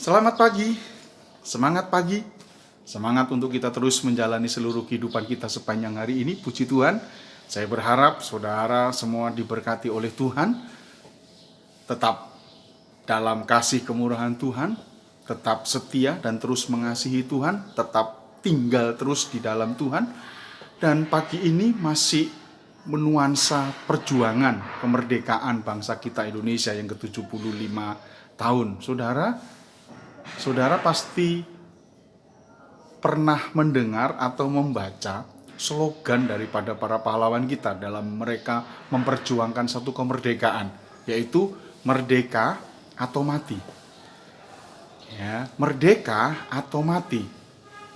Selamat pagi, semangat pagi, semangat untuk kita terus menjalani seluruh kehidupan kita sepanjang hari ini. Puji Tuhan, saya berharap saudara semua diberkati oleh Tuhan, tetap dalam kasih kemurahan Tuhan, tetap setia dan terus mengasihi Tuhan, tetap tinggal terus di dalam Tuhan. Dan pagi ini masih menuansa perjuangan kemerdekaan bangsa kita Indonesia yang ke-75 tahun. Saudara pasti pernah mendengar atau membaca slogan daripada para pahlawan kita dalam mereka memperjuangkan satu kemerdekaan, yaitu merdeka atau mati. Ya, merdeka atau mati.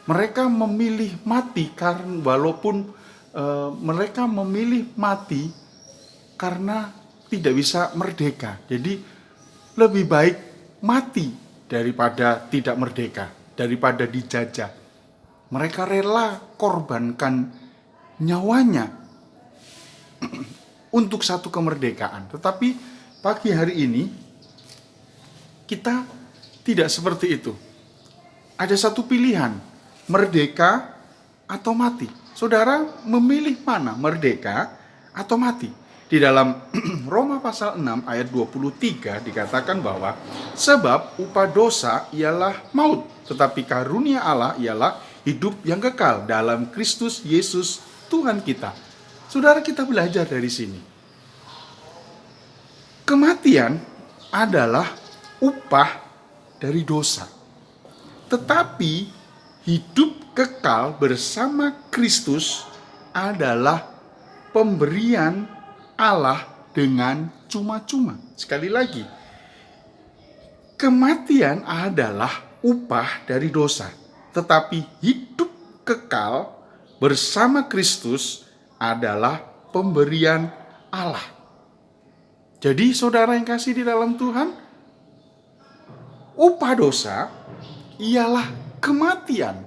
Mereka memilih mati karena mereka memilih mati karena tidak bisa merdeka. Jadi lebih baik mati daripada tidak merdeka, daripada dijajah. Mereka rela korbankan nyawanya untuk satu kemerdekaan. Tetapi pagi hari ini kita tidak seperti itu. Ada satu pilihan, merdeka atau mati. Saudara memilih mana, merdeka atau mati? Di dalam Roma pasal 6 ayat 23 dikatakan bahwa sebab upah dosa ialah maut, tetapi karunia Allah ialah hidup yang kekal dalam Kristus Yesus Tuhan kita. Saudara, kita belajar dari sini. Kematian adalah upah dari dosa. Tetapi hidup kekal bersama Kristus adalah pemberian Allah dengan cuma-cuma. Sekali lagi, kematian adalah upah dari dosa, tetapi hidup kekal bersama Kristus adalah pemberian Allah. Jadi saudara yang kasih di dalam Tuhan, upah dosa ialah kematian.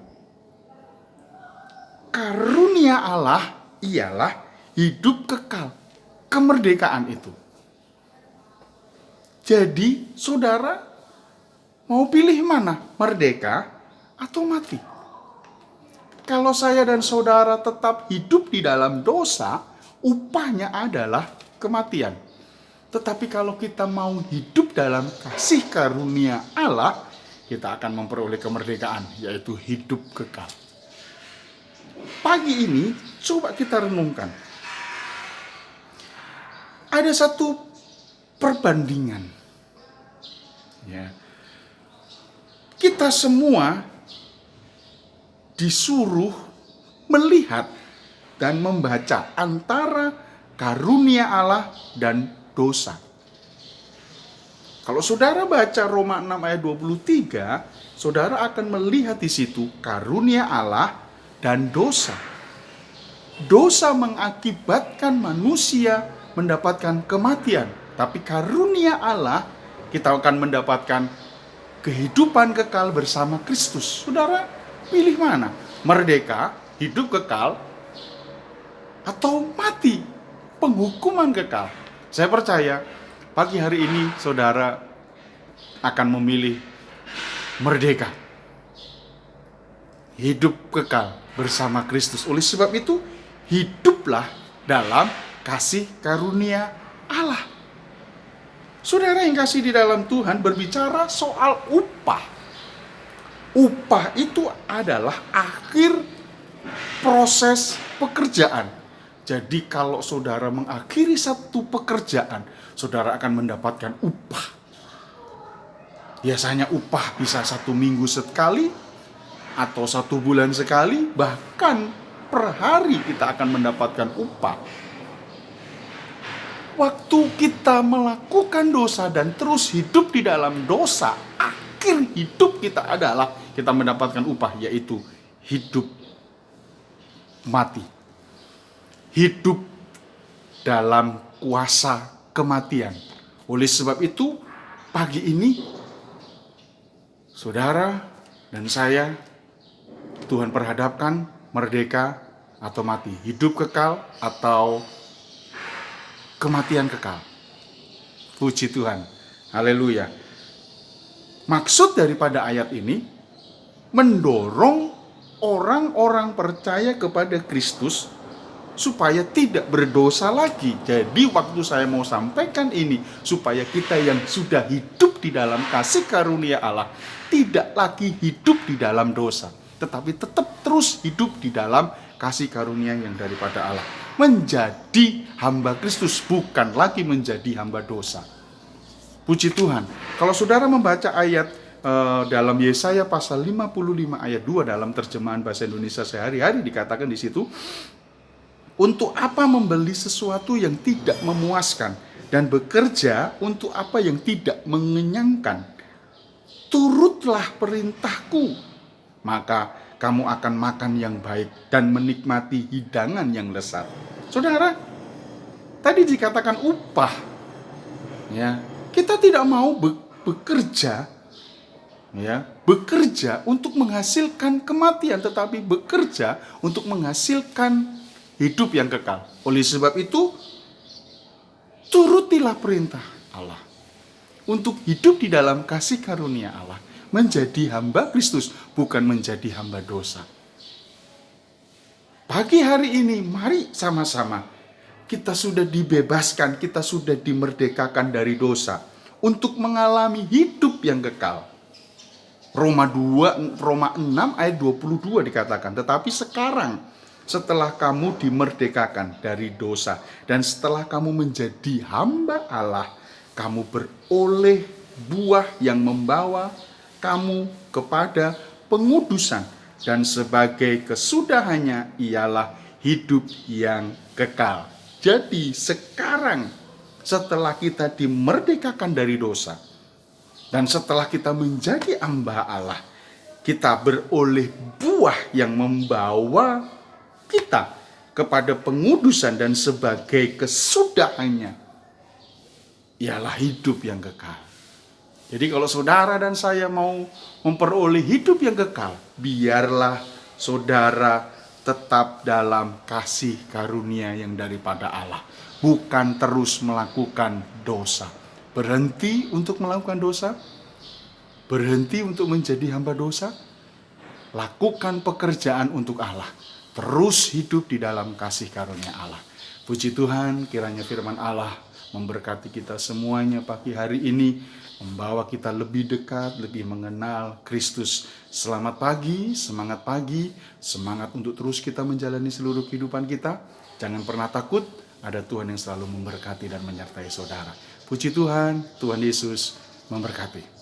Karunia Allah ialah hidup kekal, kemerdekaan itu. Jadi saudara mau pilih mana? Merdeka atau mati? Kalau saya dan saudara tetap hidup di dalam dosa, upahnya adalah kematian. Tetapi kalau kita mau hidup dalam kasih karunia Allah, kita akan memperoleh kemerdekaan, yaitu hidup kekal. Pagi ini coba kita renungkan. Ada satu perbandingan. Ya. Kita semua disuruh melihat dan membaca antara karunia Allah dan dosa. Kalau saudara baca Roma 6 ayat 23, saudara akan melihat di situ karunia Allah dan dosa. Dosa mengakibatkan manusia mendapatkan kematian, tapi karunia Allah kita akan mendapatkan kehidupan kekal bersama Kristus. Saudara, pilih mana? Merdeka, hidup kekal, atau mati, penghukuman kekal? Saya percaya pagi hari ini saudara akan memilih merdeka, hidup kekal bersama Kristus. Oleh sebab itu, hiduplah dalam kasih karunia Allah. Saudara yang kasih di dalam Tuhan, berbicara soal upah. Upah itu adalah akhir proses pekerjaan. Jadi kalau saudara mengakhiri satu pekerjaan, saudara akan mendapatkan upah. Biasanya upah bisa 1 minggu sekali, atau 1 bulan sekali, bahkan per hari kita akan mendapatkan upah. Waktu kita melakukan dosa dan terus hidup di dalam dosa, akhir hidup kita adalah kita mendapatkan upah, yaitu hidup mati. Hidup dalam kuasa kematian. Oleh sebab itu, pagi ini saudara dan saya, Tuhan perhadapkan merdeka atau mati, hidup kekal atau kematian kekal. Puji Tuhan. Haleluya. Maksud daripada ayat ini mendorong orang-orang percaya kepada Kristus supaya tidak berdosa lagi. Jadi waktu saya mau sampaikan ini, supaya kita yang sudah hidup di dalam kasih karunia Allah tidak lagi hidup di dalam dosa, tetapi tetap terus hidup di dalam kasih karunia yang daripada Allah, menjadi hamba Kristus, bukan lagi menjadi hamba dosa. Puji Tuhan. Kalau saudara membaca ayat dalam Yesaya pasal 55 ayat 2 dalam terjemahan bahasa Indonesia sehari-hari, dikatakan di situ, untuk apa membeli sesuatu yang tidak memuaskan dan bekerja untuk apa yang tidak mengenyangkan? Turutlah perintahku, maka kamu akan makan yang baik dan menikmati hidangan yang lezat. Saudara, tadi dikatakan upah. Ya, kita tidak mau bekerja untuk menghasilkan kematian, tetapi bekerja untuk menghasilkan hidup yang kekal. Oleh sebab itu, turutilah perintah Allah untuk hidup di dalam kasih karunia Allah, menjadi hamba Kristus, bukan menjadi hamba dosa. Pagi hari ini, mari sama-sama kita sudah dibebaskan, kita sudah dimerdekakan dari dosa untuk mengalami hidup yang kekal. Roma 6 ayat 22 dikatakan, tetapi sekarang setelah kamu dimerdekakan dari dosa dan setelah kamu menjadi hamba Allah, kamu beroleh buah yang membawa kamu kepada pengudusan, dan sebagai kesudahannya ialah hidup yang kekal. Jadi sekarang setelah kita dimerdekakan dari dosa dan setelah kita menjadi hamba Allah, kita beroleh buah yang membawa kita kepada pengudusan, dan sebagai kesudahannya ialah hidup yang kekal. Jadi kalau saudara dan saya mau memperoleh hidup yang kekal, biarlah saudara tetap dalam kasih karunia yang daripada Allah, bukan terus melakukan dosa. Berhenti untuk melakukan dosa, berhenti untuk menjadi hamba dosa, lakukan pekerjaan untuk Allah, terus hidup di dalam kasih karunia Allah. Puji Tuhan, kiranya firman Allah memberkati kita semuanya pagi hari ini, membawa kita lebih dekat, lebih mengenal Kristus. Selamat pagi, semangat untuk terus kita menjalani seluruh kehidupan kita. Jangan pernah takut, ada Tuhan yang selalu memberkati dan menyertai saudara. Puji Tuhan, Tuhan Yesus memberkati.